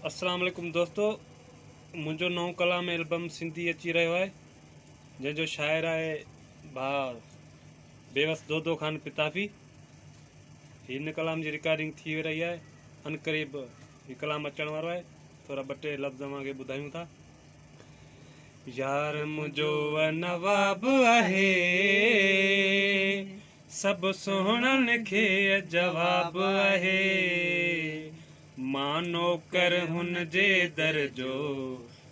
अस्सलाम वालेकुम दोस्तों, मुझो नओं कलाम एल्बम सिंधी अची रहियो आहे जंहिंजो शाइर आहे भाउ बेवस दो ख़ान पिताफ़ी। हिन कलाम जी रिकॉर्डिंग थी रही है, अनकरीब हीउ कलाम अचण वारो आहे। थोड़ा ॿ टे लफ़्ज़ तव्हांखे ॿुधायूं था। यार मुझो नवाब आहे, सभु सुहिणनि खे जवाब आहे। मां नौकर हुन जे दर जो,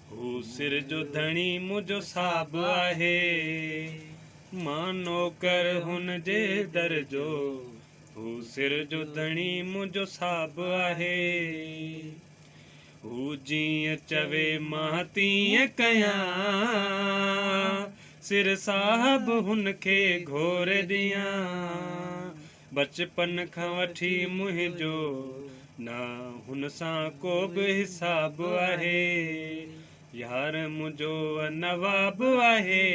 हू सिर जो धणी मुझो साब आहे। मां नौकर हुन जे दर जो, हू सिर जो धणी मुझो साब आहे। हू जीअं चवे मां तीअं कयां, सिर साहब हुन खे घोर ॾियां। बचपन खां वठी मुंहिंजो ना हुन सां को बि हिसाब आहे। यार मुझो नवाब आहे,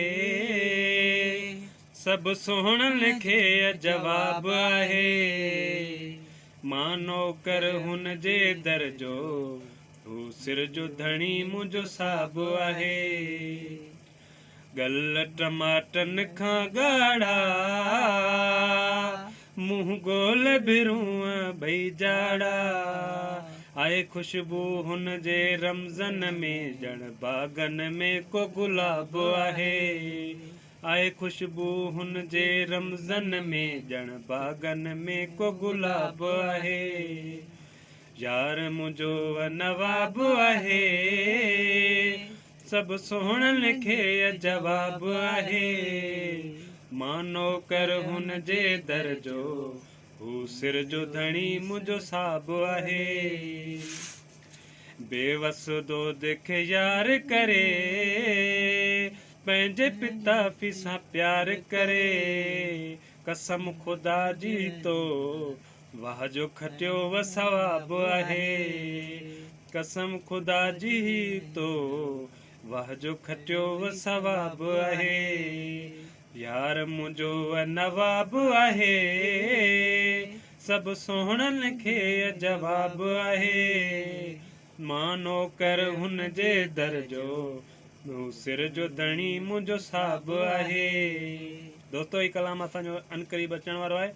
सभु सुहिणनि खे जवाब आहे। मां नौकर हुन जे दर जो, हू सिर जो धणी मुझो साब आहे। गल टमाटन खां ॻाढ़ा, मुंहुं गोल बिरूं भई जाड़ा। आए खुशबू हुन जे रमज़न में, ॼण बागन में को गुलाब आहे। आए खुशबू हुन जे रमज़न में, ॼण बागन में को गुलाब आहे। यार मुझो नवाब आहे, सभु सुहिणनि खे जवाब आहे। मां नौकर हुन जे दर जो, हू सिर जो धणी मुझो साब आहे। बेवस दो देख यार करे, पंहिंजे पिताफ़ी सां प्यार करे। कसम खुदा जी तो, वाह जो खटियो व सवाब आहे। कसम खुदा जी तो, वाह जो खटियो व सवाब आहे। यार मुझो नवाब आहे, सभु सुहिणनि खे जवाब आहे। मां नौकर हुन जे दर जो, हू सिर जो धणी मुझो साब आहे। दोस्तों, हीउ कलाम असांजो अनकरीब अचण वारो आहे।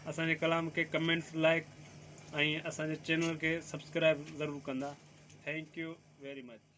असांजे कलाम खे कमेंट्स, लाइक ऐं असांजे चैनल खे सब्सक्राइब ज़रूरु कंदा। Thank U very much.